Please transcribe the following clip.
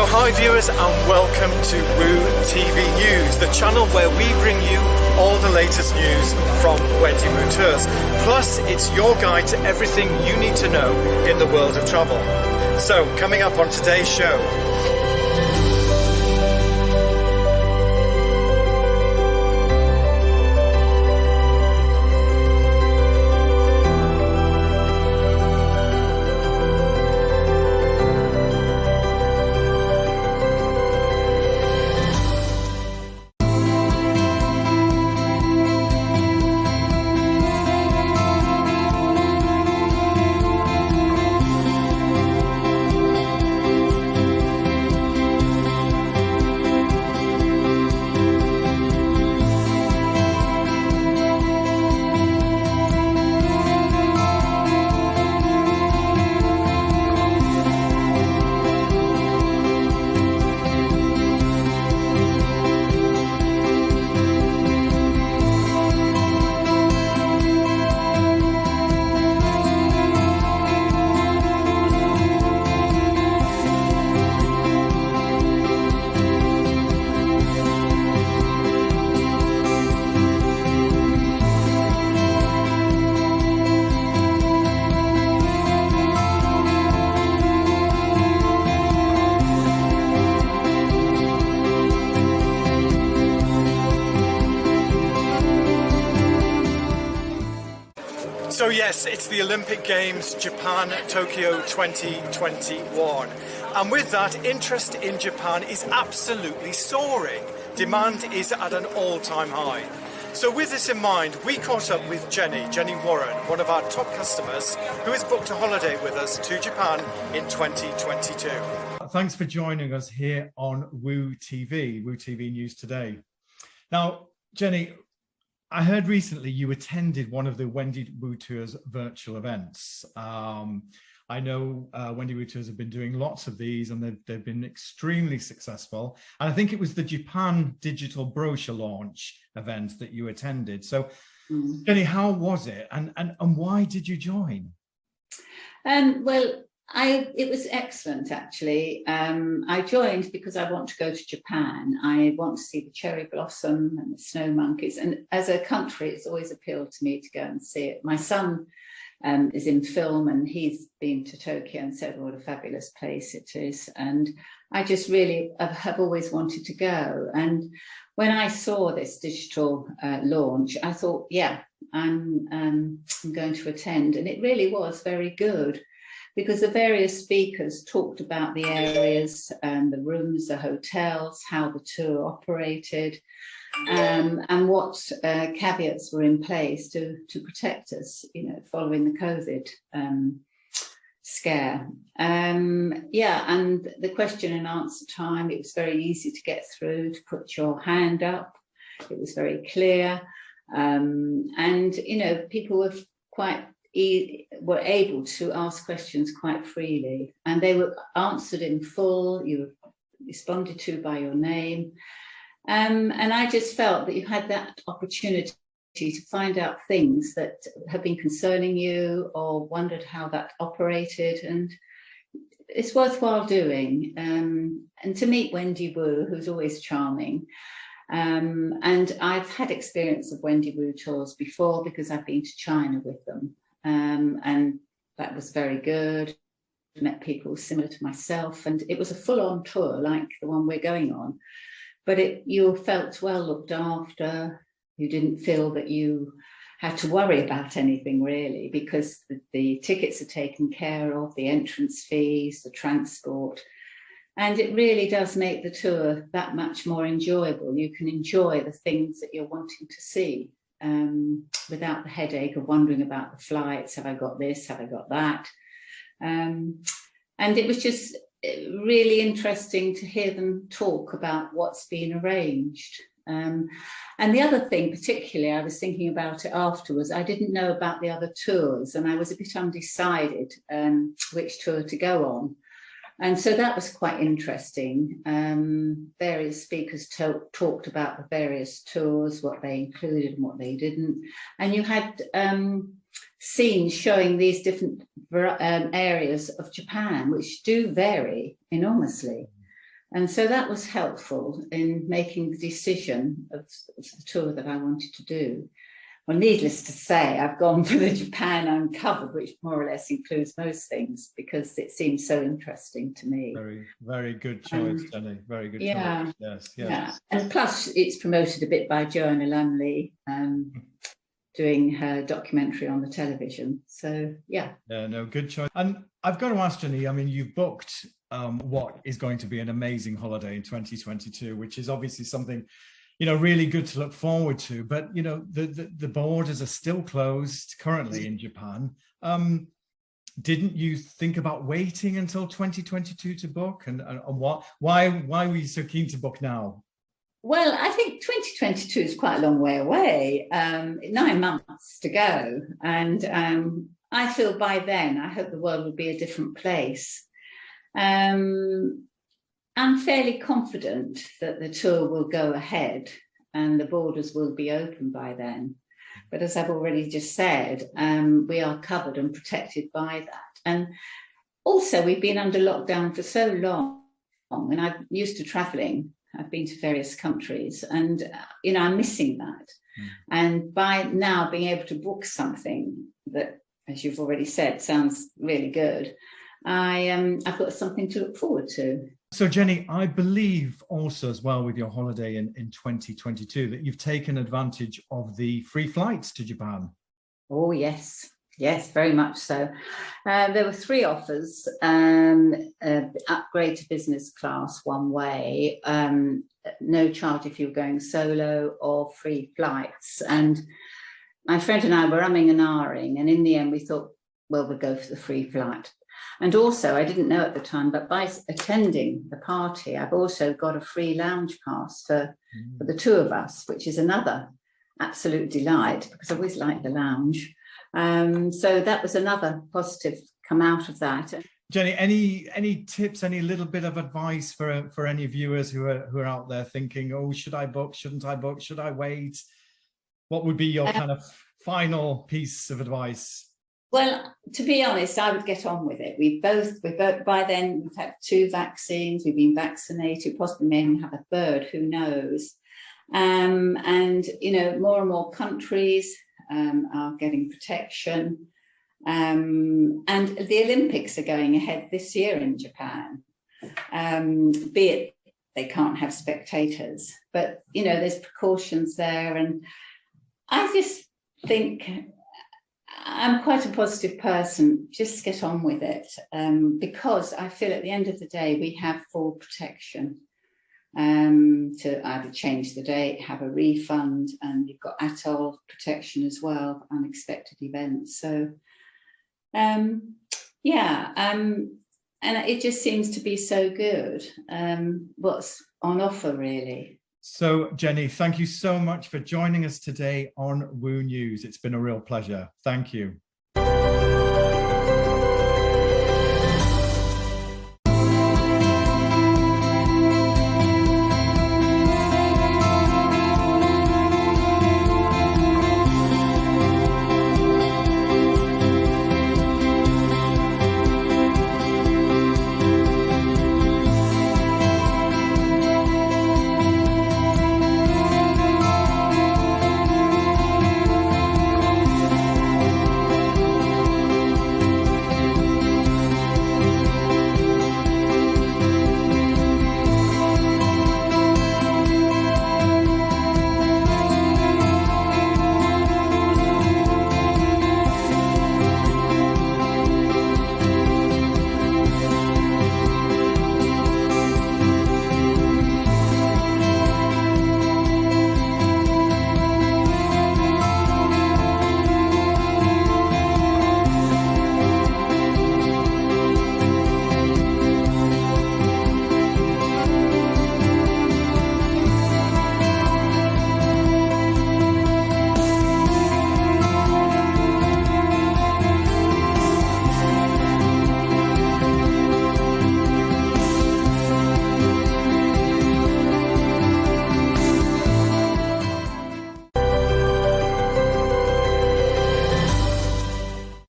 So hi viewers and welcome to Woo TV News, the channel where we bring you all the latest news from Wendy Woo Tours. Plus it's your guide to everything you need to know in the world of travel. So coming up on today's show, so yes, it's the Olympic Games Japan Tokyo 2021, and with that, interest in Japan is absolutely soaring. Demand is at an all-time high. So with this in mind, we caught up with Jenny Warren, one of our top customers, who has booked a holiday with us to Japan in 2022. Thanks for joining us here on Woo TV News Today. Now, Jenny, I heard recently you attended one of the Wendy Woo Tours virtual events. I know Wendy Woo Tours have been doing lots of these and they've been extremely successful. And I think it was the Japan Digital Brochure launch event that you attended. So Jenny, how was it and why did you join? Well, it was excellent, actually. I joined because I want to go to Japan. I want to see the cherry blossom and the snow monkeys. And as a country, it's always appealed to me to go and see it. My son is in film and he's been to Tokyo and said what a fabulous place it is. And I just really have always wanted to go. And when I saw this digital launch, I thought, yeah, I'm going to attend. And it really was very good, because the various speakers talked about the areas and the rooms, the hotels, how the tour operated, and what caveats were in place to protect us, following the COVID scare. Yeah, and the question and answer time, it was very easy to get through, to put your hand up. It was very clear. And, people were able to ask questions quite freely, and they were answered in full. You were responded to by your name, and I just felt that you had that opportunity to find out things that have been concerning you or wondered how that operated, and it's worthwhile doing. And to meet Wendy Woo, who's always charming. And I've had experience of Wendy Woo tours before because I've been to China with them. And that was very good. Met people similar to myself, and it was a full-on tour like the one we're going on, but you felt well looked after. You didn't feel that you had to worry about anything really, because the tickets are taken care of, the entrance fees, the transport, and it really does make the tour that much more enjoyable. You can enjoy the things that you're wanting to see without the headache of wondering about the flights. Have I got this? Have I got that? And it was just really interesting to hear them talk about what's been arranged. And the other thing, particularly, I was thinking about it afterwards, I didn't know about the other tours and I was a bit undecided which tour to go on. And so that was quite interesting. Various speakers talked about the various tours, what they included and what they didn't. And you had scenes showing these different areas of Japan, which do vary enormously. And so that was helpful in making the decision of the tour that I wanted to do. Well, needless to say, I've gone for the Japan Uncovered, which more or less includes most things, because it seems so interesting to me. Very, very good choice, Jenny. Very good choice. Yes, yes. Yeah. And plus, it's promoted a bit by Joanna Lumley, doing her documentary on the television. So, yeah. Yeah, no, good choice. And I've got to ask, Jenny, I mean, you've booked what is going to be an amazing holiday in 2022, which is obviously something, you know, really good to look forward to. But, you know, the borders are still closed currently in Japan. Didn't you think about waiting until 2022 to book? And why were you so keen to book now? Well, I think 2022 is quite a long way away, 9 months to go. And I feel by then, I hope the world will be a different place. I'm fairly confident that the tour will go ahead and the borders will be open by then. But as I've already just said, we are covered and protected by that. And also, we've been under lockdown for so long, and I'm used to traveling. I've been to various countries, and you know, I'm missing that. And by now being able to book something that, as you've already said, sounds really good, I've got something to look forward to. So, Jenny, I believe also as well with your holiday in 2022 that you've taken advantage of the free flights to Japan. Oh, yes. Yes, very much so. There were 3 offers, upgrade to business class one way, no charge if you're going solo, or free flights. And my friend and I were umming and ahhing, and in the end we thought, well, we'll go for the free flight. And also, I didn't know at the time, but by attending the party, I've also got a free lounge pass for the 2 of us, which is another absolute delight, because I always like the lounge. So that was another positive come out of that. Jenny, any tips, any little bit of advice for any viewers who are out there thinking, oh, should I book? Shouldn't I book? Should I wait? What would be your kind of final piece of advice? Well, to be honest, I would get on with it. We both by then we've had 2 vaccines, we've been vaccinated, possibly may have a third, who knows? And you know, more and more countries are getting protection. And the Olympics are going ahead this year in Japan, be it they can't have spectators, but you know, there's precautions there. And I just think I'm quite a positive person. Just get on with it, because I feel at the end of the day we have full protection to either change the date, have a refund, and you've got ATOL protection as well, unexpected events. So yeah, and it just seems to be so good. What's on offer, really. So, Jenny, thank you so much for joining us today on Woo News. It's been a real pleasure. Thank you.